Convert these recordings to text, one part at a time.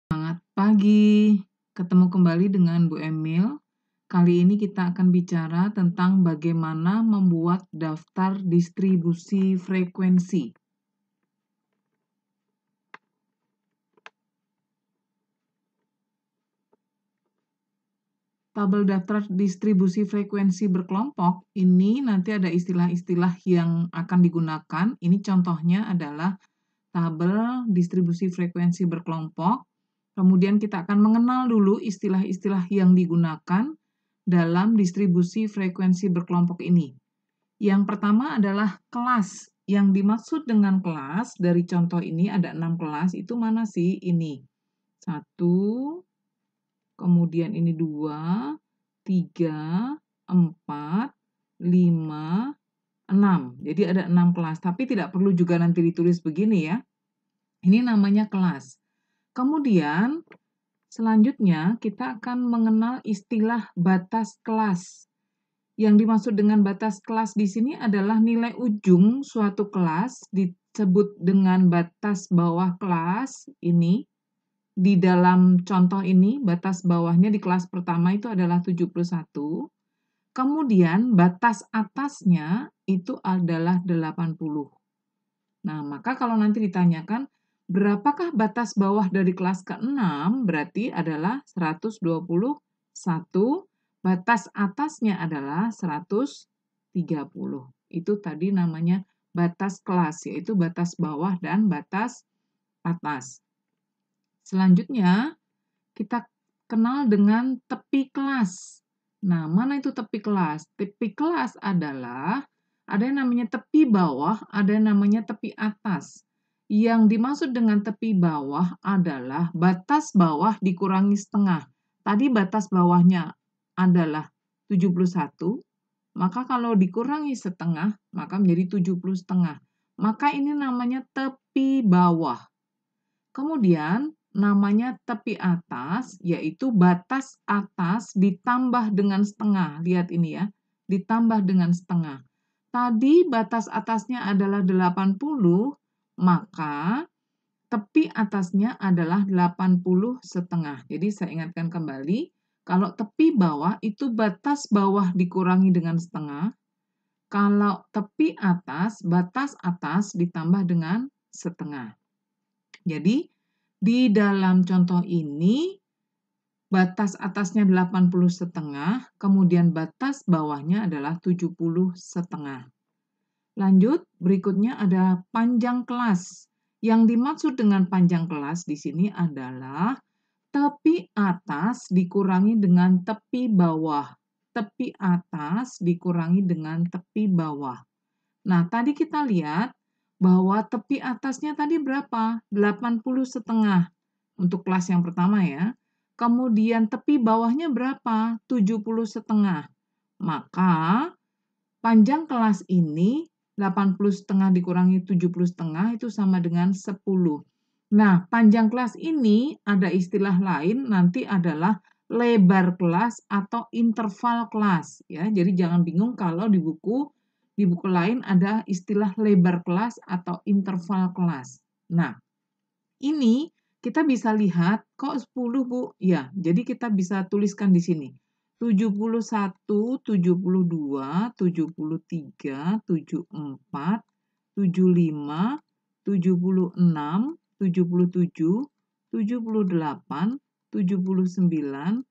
Selamat pagi, ketemu kembali dengan Bu Emil. Kali ini kita akan bicara tentang bagaimana membuat daftar distribusi frekuensi. Tabel daftar distribusi frekuensi berkelompok, ini nanti ada istilah-istilah yang akan digunakan. Ini contohnya adalah tabel distribusi frekuensi berkelompok. Kemudian kita akan mengenal dulu istilah-istilah yang digunakan dalam distribusi frekuensi berkelompok ini. Yang pertama adalah kelas. Yang dimaksud dengan kelas, dari contoh ini ada 6 kelas, itu mana sih? Ini. 1, kemudian ini 2, 3, 4, 5, 6. Jadi ada 6 kelas, tapi tidak perlu juga nanti ditulis begini ya. Ini namanya kelas. Kemudian, selanjutnya kita akan mengenal istilah batas kelas. Yang dimaksud dengan batas kelas di sini adalah nilai ujung suatu kelas disebut dengan batas bawah kelas ini. Di dalam contoh ini, batas bawahnya di kelas pertama itu adalah 71. Kemudian batas atasnya itu adalah 80. Nah, maka kalau nanti ditanyakan, berapakah batas bawah dari kelas ke-6? Berarti adalah 121. Batas atasnya adalah 130. Itu tadi namanya batas kelas, yaitu batas bawah dan batas atas. Selanjutnya, kita kenal dengan tepi kelas. Nah, mana itu tepi kelas? Tepi kelas adalah ada yang namanya tepi bawah, ada yang namanya tepi atas. Yang dimaksud dengan tepi bawah adalah batas bawah dikurangi setengah. Tadi batas bawahnya adalah 71, maka kalau dikurangi setengah, maka menjadi 70 setengah. Maka ini namanya tepi bawah. Kemudian, namanya tepi atas, yaitu batas atas ditambah dengan setengah. Lihat ini ya, ditambah dengan setengah. Tadi batas atasnya adalah 80, maka tepi atasnya adalah 80 setengah. Jadi saya ingatkan kembali, kalau tepi bawah itu batas bawah dikurangi dengan setengah. Kalau tepi atas, batas atas ditambah dengan setengah. Jadi, di dalam contoh ini, batas atasnya 80 setengah, kemudian batas bawahnya adalah 70 setengah. Lanjut, berikutnya ada panjang kelas. Yang dimaksud dengan panjang kelas di sini adalah tepi atas dikurangi dengan tepi bawah. Tepi atas dikurangi dengan tepi bawah. Nah, tadi kita lihat bahwa tepi atasnya tadi berapa? 80 setengah untuk kelas yang pertama ya. Kemudian tepi bawahnya berapa? 70 setengah. Maka panjang kelas ini 80 setengah dikurangi 70 setengah itu sama dengan 10. Nah, panjang kelas ini ada istilah lain nanti adalah lebar kelas atau interval kelas ya. Jadi jangan bingung kalau di buku lain ada istilah lebar kelas atau interval kelas. Nah, ini kita bisa lihat kok 10, Bu? Ya, jadi kita bisa tuliskan di sini. 71, 72, 73, 74, 75, 76, 77, 78, 79,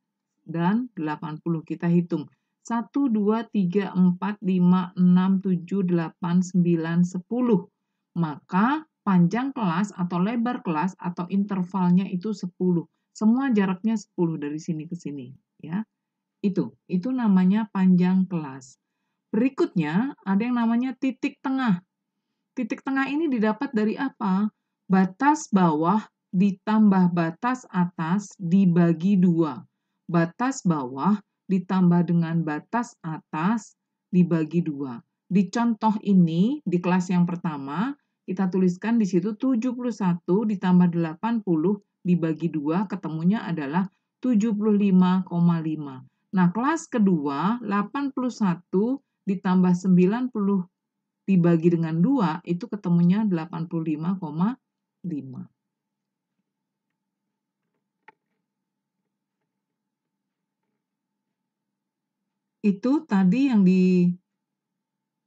dan 80. Kita hitung. 1, 2, 3, 4, 5, 6, 7, 8, 9, 10. Maka panjang kelas atau lebar kelas atau intervalnya itu 10. Semua jaraknya 10 dari sini ke sini. Ya. Itu namanya panjang kelas. Berikutnya ada yang namanya titik tengah. Titik tengah ini didapat dari apa? Batas bawah ditambah batas atas dibagi 2. Batas bawah ditambah dengan batas atas dibagi 2. Di contoh ini, di kelas yang pertama, kita tuliskan di situ 71 ditambah 80 dibagi 2, ketemunya adalah 75,5. Nah, kelas kedua, 81 ditambah 90 dibagi dengan 2, itu ketemunya 85,5. Itu tadi yang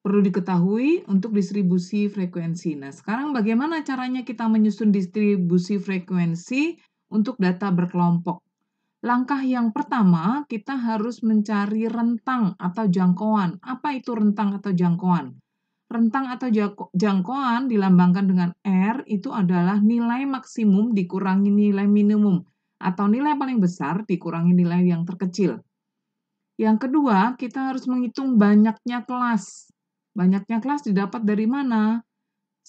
perlu diketahui untuk distribusi frekuensi. Nah, sekarang bagaimana caranya kita menyusun distribusi frekuensi untuk data berkelompok? Langkah yang pertama, kita harus mencari rentang atau jangkauan. Apa itu rentang atau jangkauan? Rentang atau jangkauan dilambangkan dengan R, itu adalah nilai maksimum dikurangi nilai minimum, atau nilai paling besar dikurangi nilai yang terkecil. Yang kedua, kita harus menghitung banyaknya kelas. Banyaknya kelas didapat dari mana?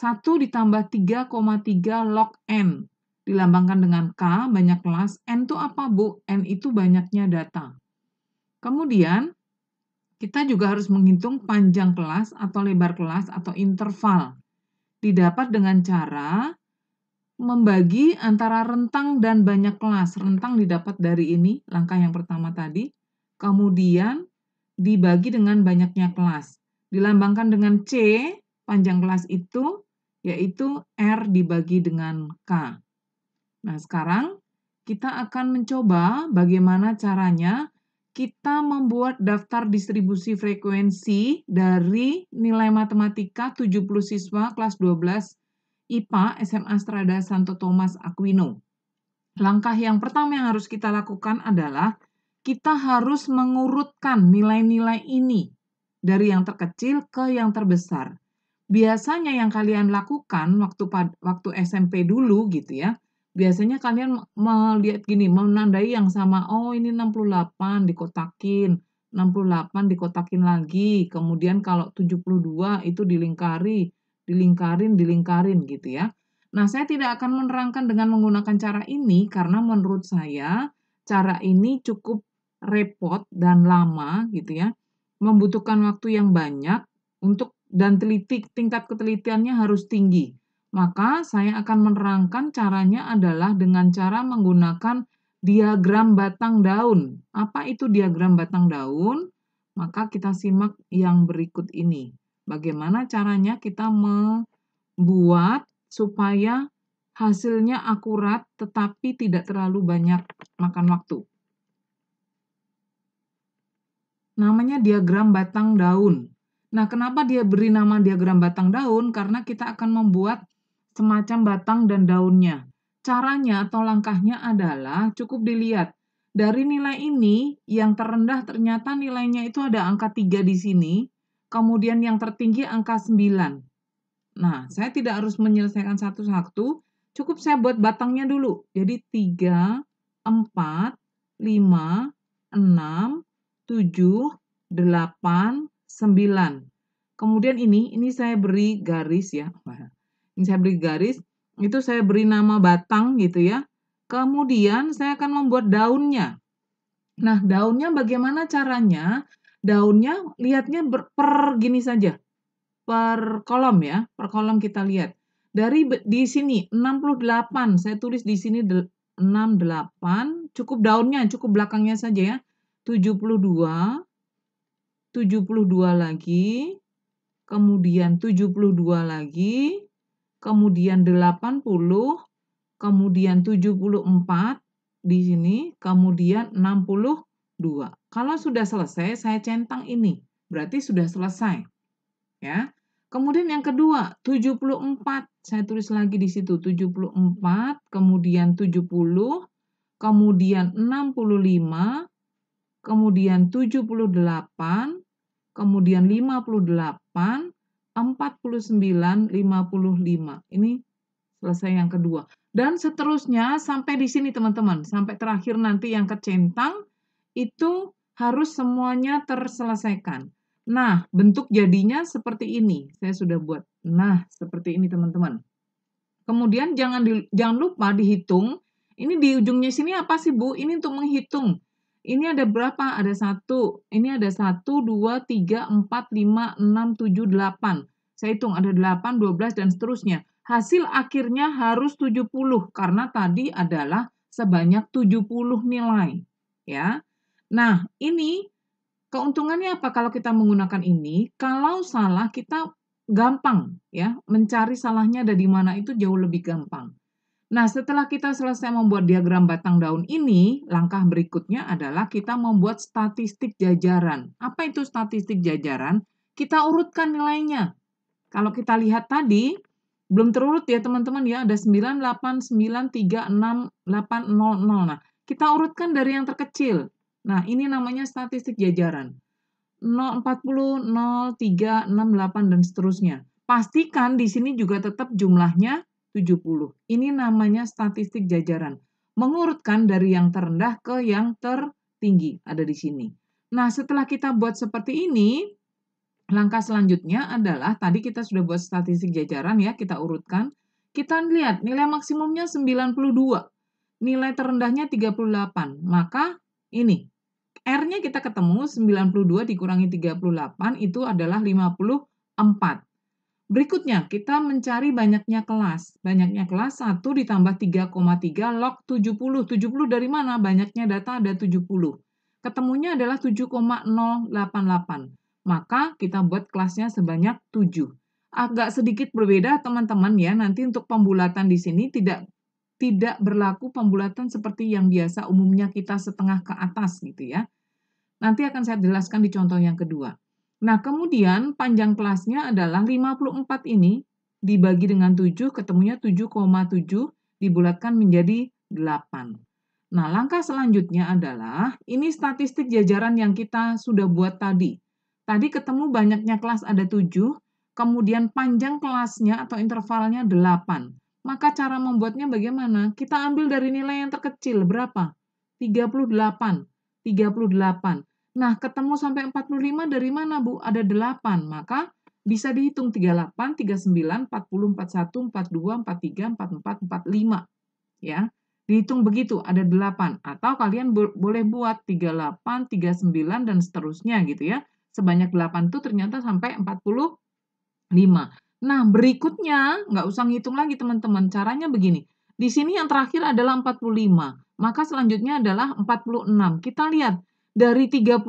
1 ditambah 3,3 log N. Dilambangkan dengan K, banyak kelas. N itu apa, Bu? N itu banyaknya data. Kemudian, kita juga harus menghitung panjang kelas atau lebar kelas atau interval. Didapat dengan cara membagi antara rentang dan banyak kelas. Rentang didapat dari ini, langkah yang pertama tadi. Kemudian, dibagi dengan banyaknya kelas. Dilambangkan dengan C, panjang kelas itu, yaitu R dibagi dengan K. Nah, sekarang kita akan mencoba bagaimana caranya kita membuat daftar distribusi frekuensi dari nilai matematika 70 siswa kelas 12 IPA SMA Strada Santo Thomas Aquino. Langkah yang pertama yang harus kita lakukan adalah kita harus mengurutkan nilai-nilai ini dari yang terkecil ke yang terbesar. Biasanya yang kalian lakukan waktu SMP dulu gitu ya, biasanya kalian melihat gini, menandai yang sama, oh ini 68 dikotakin, 68 dikotakin lagi, kemudian kalau 72 itu dilingkarin gitu ya. Nah, saya tidak akan menerangkan dengan menggunakan cara ini karena menurut saya cara ini cukup repot dan lama gitu ya. Membutuhkan waktu yang banyak dan tingkat ketelitiannya harus tinggi. Maka saya akan menerangkan caranya adalah dengan cara menggunakan diagram batang daun. Apa itu diagram batang daun? Maka kita simak yang berikut ini. Bagaimana caranya kita membuat supaya hasilnya akurat tetapi tidak terlalu banyak makan waktu. Namanya diagram batang daun. Nah, kenapa dia beri nama diagram batang daun? Karena kita akan membuat semacam batang dan daunnya. Caranya atau langkahnya adalah cukup dilihat. Dari nilai ini, yang terendah ternyata nilainya itu ada angka 3 di sini, kemudian yang tertinggi angka 9. Nah, saya tidak harus menyelesaikan satu-satu, cukup saya buat batangnya dulu. Jadi 3, 4, 5, 6, 7, 8, 9. Kemudian ini saya beri garis ya. Ini saya beri garis, itu saya beri nama batang gitu ya. Kemudian saya akan membuat daunnya. Nah, daunnya bagaimana caranya? Daunnya lihatnya per gini saja. Per kolom ya, per kolom kita lihat. Di sini 68, saya tulis di sini 68, cukup daunnya, cukup belakangnya saja ya. 72, 72 lagi, kemudian 72 lagi, kemudian 80, kemudian 74 di sini, kemudian 62. Kalau sudah selesai, saya centang ini. Berarti sudah selesai. Ya. Kemudian yang kedua, 74. Saya tulis lagi di situ 74, kemudian 70, kemudian 65, kemudian 78, kemudian 58, 49, 55. Ini selesai yang kedua. Dan seterusnya sampai di sini teman-teman, sampai terakhir nanti yang kecentang itu harus semuanya terselesaikan. Nah, bentuk jadinya seperti ini. Saya sudah buat. Nah, seperti ini teman-teman. Kemudian jangan lupa dihitung. Ini di ujungnya sini apa sih, Bu? Ini untuk menghitung. Ini ada berapa? Ada 1. Ini ada 1, 2, 3, 4, 5, 6, 7, 8. Saya hitung ada 8, 12, dan seterusnya. Hasil akhirnya harus 70 karena tadi adalah sebanyak 70 nilai. Ya. Nah, ini keuntungannya apa kalau kita menggunakan ini? Kalau salah kita gampang ya, mencari salahnya ada di mana itu jauh lebih gampang. Nah, setelah kita selesai membuat diagram batang daun ini, langkah berikutnya adalah kita membuat statistik jajaran. Apa itu statistik jajaran? Kita urutkan nilainya. Kalau kita lihat tadi, belum terurut ya teman-teman ya, ada 9, 8, 9, 3, 6, 8, 0, 0. Nah, kita urutkan dari yang terkecil. Nah, ini namanya statistik jajaran. 0, 40, 0, 3, 6, 8, dan seterusnya. Pastikan di sini juga tetap jumlahnya 70. Ini namanya statistik jajaran. Mengurutkan dari yang terendah ke yang tertinggi, ada di sini. Nah, setelah kita buat seperti ini, langkah selanjutnya adalah, tadi kita sudah buat statistik jajaran ya, kita urutkan. Kita lihat nilai maksimumnya 92, nilai terendahnya 38. Maka ini, R-nya kita ketemu 92 dikurangi 38 itu adalah 54. Berikutnya, kita mencari banyaknya kelas. Banyaknya kelas 1 ditambah 3,3 log 70. 70 dari mana? Banyaknya data ada 70. Ketemunya adalah 7,088. Maka kita buat kelasnya sebanyak 7. Agak sedikit berbeda teman-teman ya. Nanti untuk pembulatan di sini tidak berlaku pembulatan seperti yang biasa umumnya kita setengah ke atas gitu ya. Nanti akan saya jelaskan di contoh yang kedua. Nah, kemudian panjang kelasnya adalah 54 ini dibagi dengan 7, ketemunya 7,7 dibulatkan menjadi 8. Nah, langkah selanjutnya adalah ini statistik jajaran yang kita sudah buat tadi. Tadi ketemu banyaknya kelas ada 7, kemudian panjang kelasnya atau intervalnya 8. Maka cara membuatnya bagaimana? Kita ambil dari nilai yang terkecil, berapa? 38. 38. Nah, ketemu sampai 45 dari mana, Bu? Ada 8. Maka bisa dihitung 38, 39, 40, 41, 42, 43, 44, 45. Ya. Dihitung begitu, ada 8. Atau kalian boleh buat 38, 39, dan seterusnya gitu ya. Sebanyak 8 itu ternyata sampai 45. Nah, berikutnya, nggak usah ngitung lagi teman-teman. Caranya begini. Di sini yang terakhir adalah 45. Maka selanjutnya adalah 46. Kita lihat. Dari 38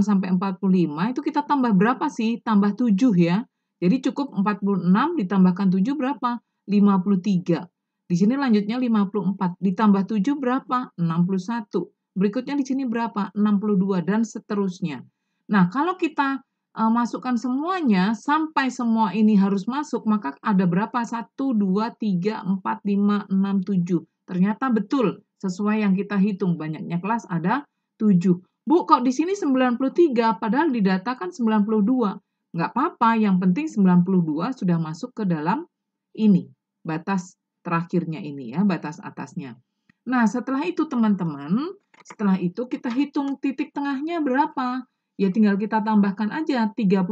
sampai 45 itu kita tambah berapa sih? Tambah 7 ya. Jadi cukup 46 ditambahkan 7 berapa? 53. Di sini lanjutnya 54. Ditambah 7 berapa? 61. Berikutnya di sini berapa? 62 dan seterusnya. Nah, kalau kita masukkan semuanya, sampai semua ini harus masuk, maka ada berapa? 1, 2, 3, 4, 5, 6, 7. Ternyata betul, sesuai yang kita hitung. Banyaknya kelas ada 7. Bu, kok di sini 93, padahal di data kan 92. Nggak apa-apa, yang penting 92 sudah masuk ke dalam ini, batas terakhirnya ini ya, batas atasnya. Nah, setelah itu teman-teman, setelah itu kita hitung titik tengahnya berapa. Ya tinggal kita tambahkan aja, 38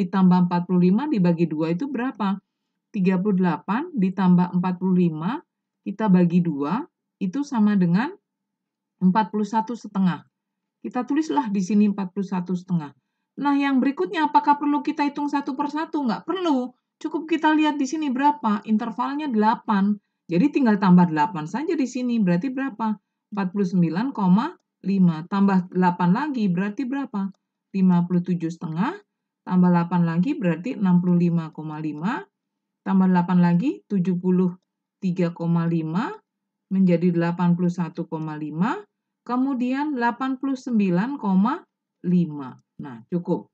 ditambah 45 dibagi 2 itu berapa? 38 ditambah 45, kita bagi 2, itu sama dengan 41,5. Kita tulislah di sini 41,5. Nah, yang berikutnya apakah perlu kita hitung satu per satu? Nggak perlu. Cukup kita lihat di sini berapa? Intervalnya 8. Jadi tinggal tambah 8 saja di sini. Berarti berapa? 49,5. Tambah 8 lagi berarti berapa? 57,5. Tambah 8 lagi berarti 65,5. Tambah 8 lagi 73,5 menjadi 81,5. Kemudian 89,5. Nah, cukup.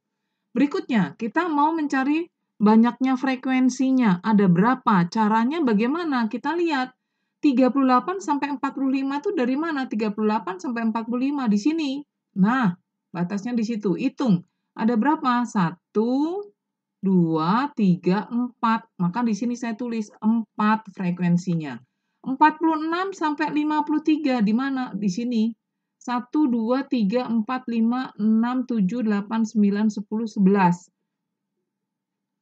Berikutnya, kita mau mencari banyaknya frekuensinya. Ada berapa? Caranya bagaimana? Kita lihat. 38 sampai 45 itu dari mana? 38 sampai 45 di sini. Nah, batasnya di situ. Hitung. Ada berapa? 1, 2, 3, 4. Maka di sini saya tulis 4 frekuensinya. 46 sampai 53 di mana? Di sini. 1, 2, 3, 4, 5, 6, 7, 8, 9, 10, 11.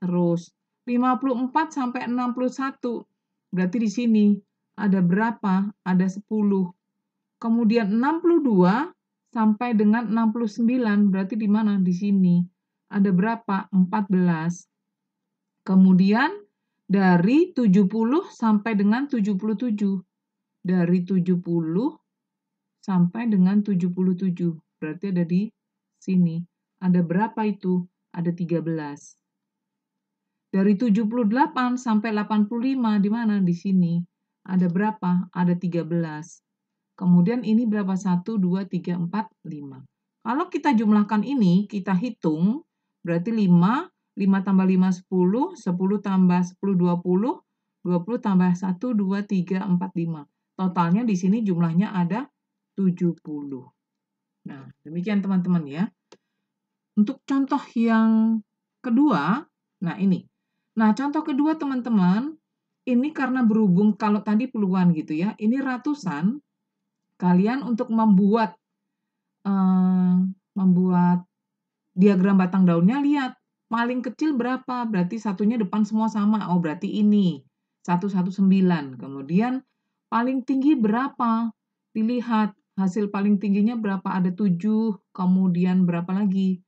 Terus 54 sampai 61. Berarti di sini ada berapa? Ada 10. Kemudian 62 sampai dengan 69. Berarti di mana? Di sini. Ada berapa? 14. Kemudian dari 70 sampai dengan 77. Dari 70 sampai dengan 77. Berarti ada di sini. Ada berapa itu? Ada 13. Dari 78 sampai 85 di mana? Di sini. Ada berapa? Ada 13. Kemudian ini berapa? 1, 2, 3, 4, 5. Kalau kita jumlahkan ini, kita hitung, berarti 5, 5 tambah 5, 10, 10 tambah 10, 20 tambah 1, 2, 3, 4, 5. Totalnya di sini jumlahnya ada 70. Nah, demikian teman-teman ya. Untuk contoh yang kedua, nah ini. Nah, contoh kedua teman-teman, ini karena berhubung kalau tadi puluhan gitu ya, ini ratusan, kalian untuk membuat diagram batang daunnya, lihat paling kecil berapa, berarti satunya depan semua sama, oh berarti ini 119. Kemudian paling tinggi berapa, dilihat hasil paling tingginya berapa, ada 7, kemudian berapa lagi,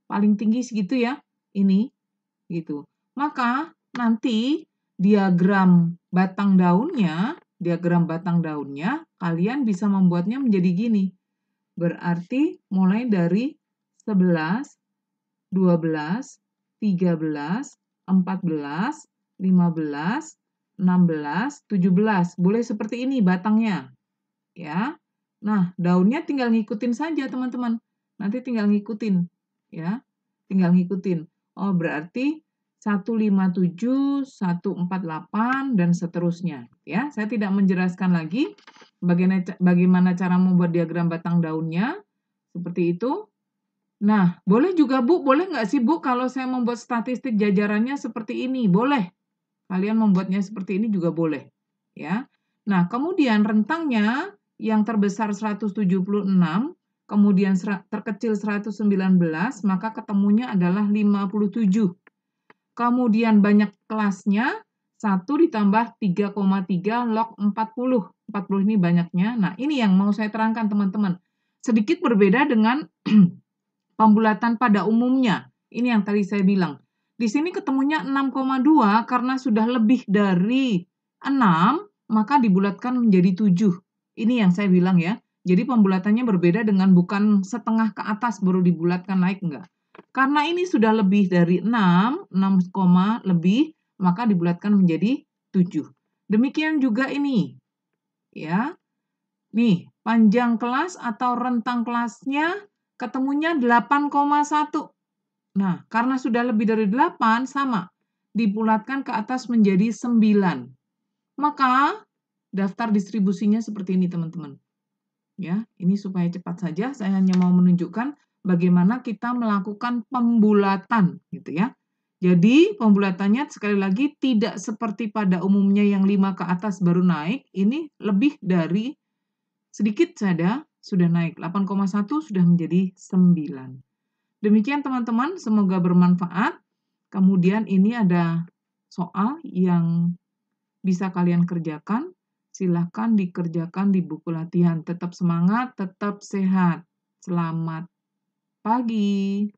paling tinggi segitu ya, ini gitu. Maka nanti diagram batang daunnya kalian bisa membuatnya menjadi gini. Berarti mulai dari 11, 12, 13, 14, 15, 16, 17. Boleh seperti ini batangnya. Ya. Nah, daunnya tinggal ngikutin saja, teman-teman. Nanti tinggal ngikutin, ya. Tinggal ngikutin. Oh, berarti 157, 148 dan seterusnya, ya. Saya tidak menjelaskan lagi bagaimana cara membuat diagram batang daunnya. Seperti itu. Nah, boleh juga, Bu. Boleh nggak sih, Bu, kalau saya membuat statistik jajarannya seperti ini? Boleh. Kalian membuatnya seperti ini juga boleh. Ya. Nah, kemudian rentangnya yang terbesar 176, kemudian terkecil 119, maka ketemunya adalah 57. Kemudian banyak kelasnya, 1 ditambah 3,3 log 40. 40 ini banyaknya. Nah, ini yang mau saya terangkan, teman-teman. Sedikit berbeda dengan pembulatan pada umumnya. Ini yang tadi saya bilang. Di sini ketemunya 6,2 karena sudah lebih dari 6, maka dibulatkan menjadi 7. Ini yang saya bilang ya. Jadi pembulatannya berbeda dengan bukan setengah ke atas baru dibulatkan naik, enggak. Karena ini sudah lebih dari 6 lebih, maka dibulatkan menjadi 7. Demikian juga ini. Ya. Nih, panjang kelas atau rentang kelasnya ketemunya 8,1. Nah, karena sudah lebih dari 8, sama. Dibulatkan ke atas menjadi 9. Maka, daftar distribusinya seperti ini, teman-teman. Ya, ini supaya cepat saja, saya hanya mau menunjukkan bagaimana kita melakukan pembulatan, gitu ya. Jadi, pembulatannya sekali lagi tidak seperti pada umumnya yang 5 ke atas baru naik, ini lebih dari sedikit saja sudah naik, 8,1 sudah menjadi 9. Demikian teman-teman, semoga bermanfaat. Kemudian ini ada soal yang bisa kalian kerjakan. Silahkan dikerjakan di buku latihan. Tetap semangat, tetap sehat. Selamat pagi.